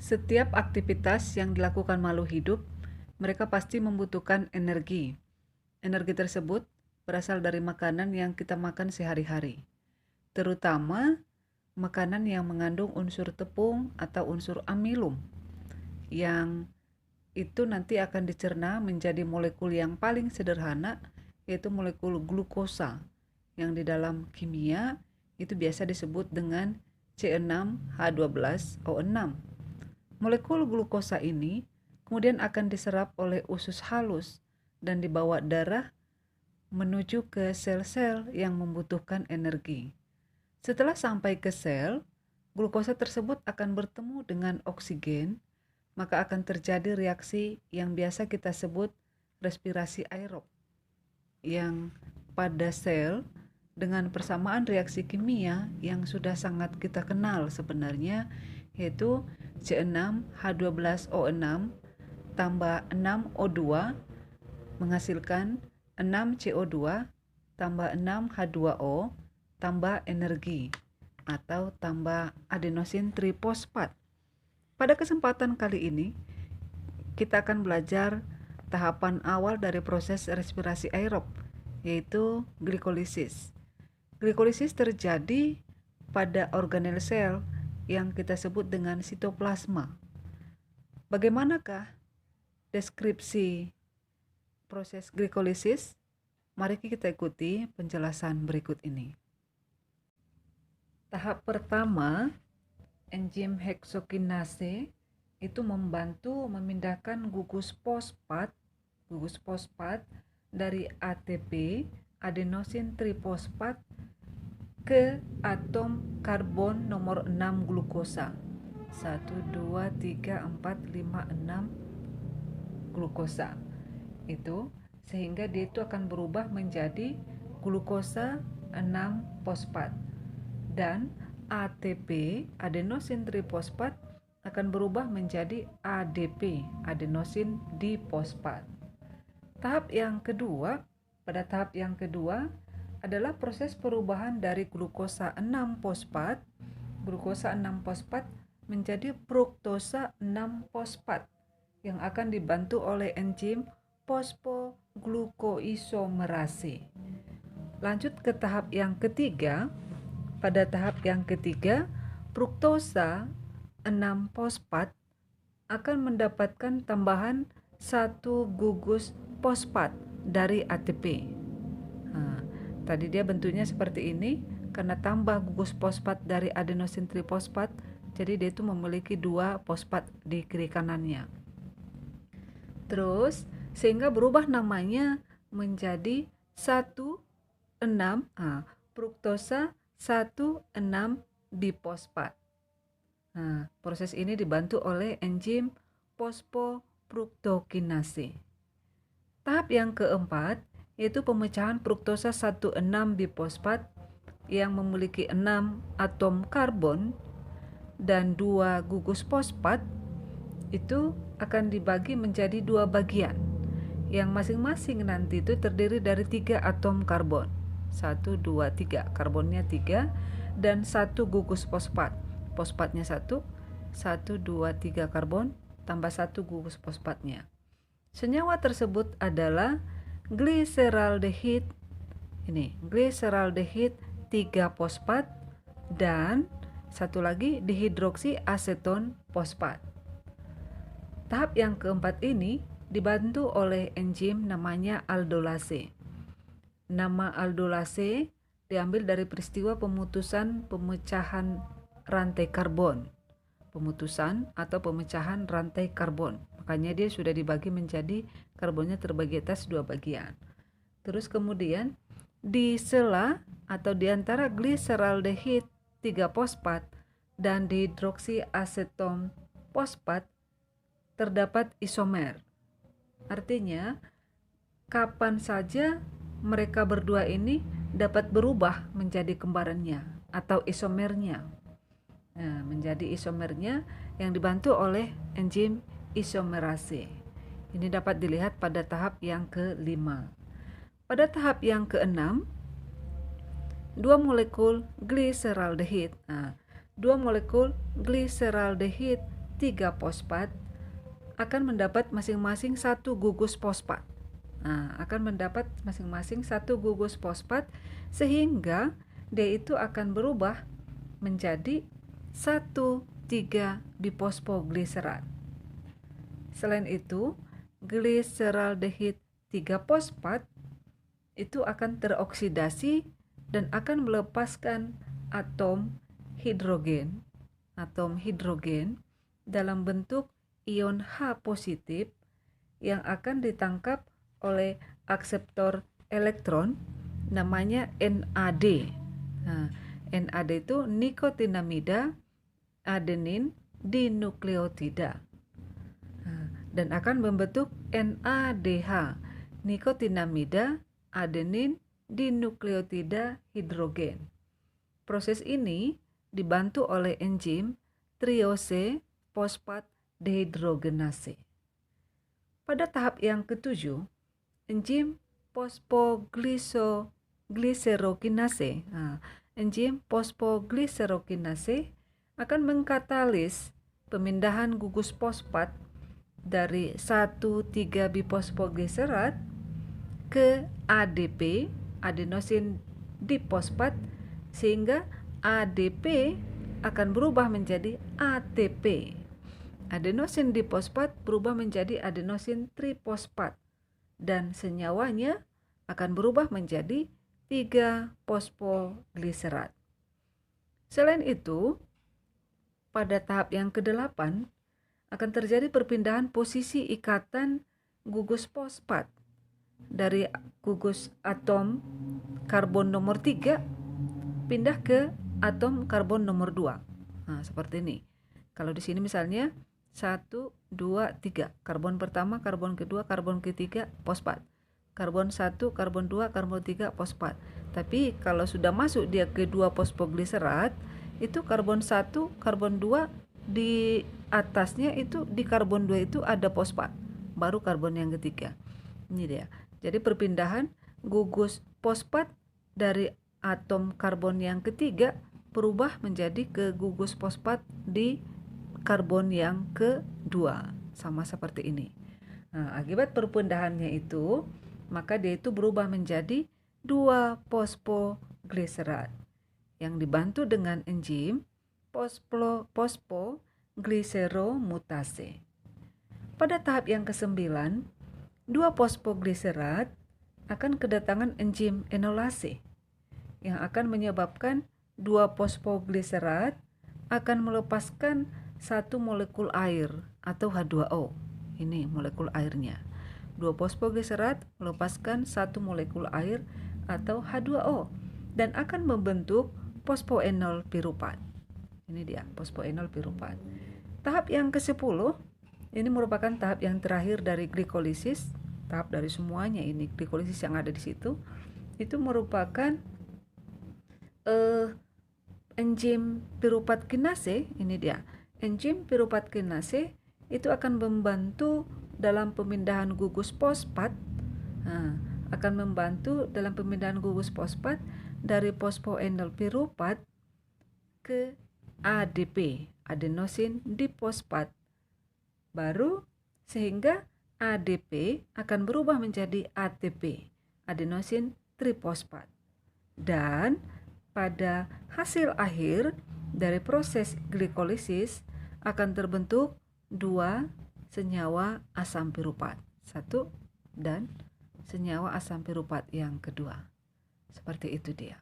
Setiap aktivitas yang dilakukan makhluk hidup, mereka pasti membutuhkan energi. Energi tersebut berasal dari makanan yang kita makan sehari-hari, terutama makanan yang mengandung unsur tepung atau unsur amilum, yang itu nanti akan dicerna menjadi molekul yang paling sederhana, yaitu molekul glukosa, yang di dalam kimia itu biasa disebut dengan C6H12O6. Molekul glukosa ini kemudian akan diserap oleh usus halus dan dibawa darah menuju ke sel-sel yang membutuhkan energi. Setelah sampai ke sel, glukosa tersebut akan bertemu dengan oksigen, maka akan terjadi reaksi yang biasa kita sebut respirasi aerob, yang pada sel dengan persamaan reaksi kimia yang sudah sangat kita kenal sebenarnya, yaitu C6H12O6 tambah 6O2 menghasilkan 6CO2 tambah 6H2O tambah energi atau tambah adenosin trifosfat. Pada kesempatan kali ini, kita akan belajar tahapan awal dari proses respirasi aerob, yaitu glikolisis. Glikolisis terjadi pada organel sel yang kita sebut dengan sitoplasma. Bagaimanakah deskripsi proses glikolisis? Mari kita ikuti penjelasan berikut ini. Tahap pertama, enzim heksokinase itu membantu memindahkan gugus fosfat dari ATP, adenosin trifosfat, ke atom karbon nomor 6 glukosa. 1, 2, 3, 4, 5, 6 glukosa. Itu sehingga dia itu akan berubah menjadi glukosa 6 fosfat. Dan ATP, adenosin trifosfat, akan berubah menjadi ADP, adenosin difosfat. Pada tahap yang kedua adalah proses perubahan dari glukosa 6 fosfat menjadi fruktosa 6 fosfat yang akan dibantu oleh enzim fosfoglukoisomerase. Lanjut ke tahap yang ketiga. Pada tahap yang ketiga, fruktosa 6 fosfat akan mendapatkan tambahan 1 gugus fosfat dari ATP. Tadi dia bentuknya seperti ini, karena tambah gugus fosfat dari adenosin trifosfat, jadi dia itu memiliki 2 fosfat di kiri kanannya. Terus, sehingga berubah namanya menjadi 1,6 fruktosa 1,6 difosfat. Proses ini dibantu oleh enzim fosfofruktokinase. Tahap yang keempat yaitu pemecahan fruktosa 1,6 difosfat yang memiliki 6 atom karbon dan 2 gugus fosfat itu akan dibagi menjadi 2 bagian, yang masing-masing nanti itu terdiri dari 3 atom karbon. 1, 2, 3, karbonnya 3 dan 1 gugus fosfat. Fosfatnya 1, 1, 2, 3 karbon tambah 1 gugus fosfatnya. Senyawa tersebut adalah gliseraldehid. Ini gliseraldehid 3 fosfat dan satu lagi dihidroksi aseton fosfat. Tahap yang keempat ini dibantu oleh enzim namanya aldolase. Nama aldolase diambil dari peristiwa pemutusan pemecahan rantai karbon. Pemutusan atau pemecahan rantai karbon. Makanya dia sudah dibagi menjadi karbonnya terbagi atas 2 bagian. Terus kemudian di sela atau di antara gliseraldehid 3 fosfat dan dihidroksi aseton fosfat terdapat isomer. Artinya, kapan saja mereka berdua ini dapat berubah menjadi kembarannya atau isomernya. Menjadi isomernya yang dibantu oleh enzim isomerase. Ini dapat dilihat pada tahap yang kelima. Pada tahap yang keenam, 2 molekul gliseraldehid 3 fosfat akan mendapat masing-masing 1 gugus fosfat. Nah, akan mendapat masing-masing 1 gugus fosfat sehingga dia itu akan berubah menjadi 1,3-bifosfogliserat. Selain itu, gliseraldehid 3 fosfat itu akan teroksidasi dan akan melepaskan atom hidrogen dalam bentuk ion H positif yang akan ditangkap oleh akseptor elektron namanya NAD. Nah, NAD itu nikotinamida adenin dinukleotida. Dan akan membentuk NADH, nikotinamida adenin dinukleotida hidrogen. Proses ini dibantu oleh enzim triose fosfat dehidrogenase. Pada tahap yang ketujuh, enzim fosfogliserokinase. Enzim fosfogliserokinase akan mengkatalis pemindahan gugus fosfat dari 1,3-bifosfogliserat ke ADP, adenosin difosfat, sehingga ADP akan berubah menjadi ATP. Adenosin difosfat berubah menjadi adenosin trifosfat dan senyawanya akan berubah menjadi 3-fosfogliserat. Selain itu, pada tahap yang ke-8 akan terjadi perpindahan posisi ikatan gugus fosfat dari gugus atom karbon nomor 3 pindah ke atom karbon nomor 2. Nah, seperti ini. Kalau di sini misalnya 1, 2, 3. Karbon pertama, karbon kedua, karbon ketiga, fosfat. Karbon 1, karbon 2, karbon 3, fosfat. Tapi kalau sudah masuk dia ke 2-fosfogliserat, itu karbon 1, karbon 2 di atasnya itu di karbon 2 itu ada fosfat. Baru karbon yang ketiga. Ini dia. Jadi perpindahan gugus fosfat dari atom karbon yang ketiga berubah menjadi ke gugus fosfat di karbon yang kedua, sama seperti ini. Nah, akibat perpindahannya itu, maka dia itu berubah menjadi 2-fosfogliserat yang dibantu dengan enzim fosfogliseromutase. Pada tahap yang ke-9, 2-fosfogliserat akan kedatangan enzim enolase yang akan menyebabkan 2-fosfogliserat akan melepaskan 1 molekul air atau H2O. Ini molekul airnya. 2-fosfogliserat melepaskan 1 molekul air atau H2O dan akan membentuk fosfoenol piruvat. Ini dia, fosfoenol piruvat. Tahap yang ke-10 ini merupakan tahap yang terakhir dari glikolisis. Tahap dari semuanya ini glikolisis yang ada di situ itu merupakan enzim piruvat kinase. Ini dia. Enzim piruvat kinase itu akan membantu dalam pemindahan gugus fosfat. Akan membantu dalam pemindahan gugus fosfat dari fosfoenol piruvat ke ADP, adenosin difosfat. Baru sehingga ADP akan berubah menjadi ATP, adenosin trifosfat. Dan pada hasil akhir dari proses glikolisis akan terbentuk 2 senyawa asam piruvat, 1 dan senyawa asam piruvat yang kedua. Seperti itu dia.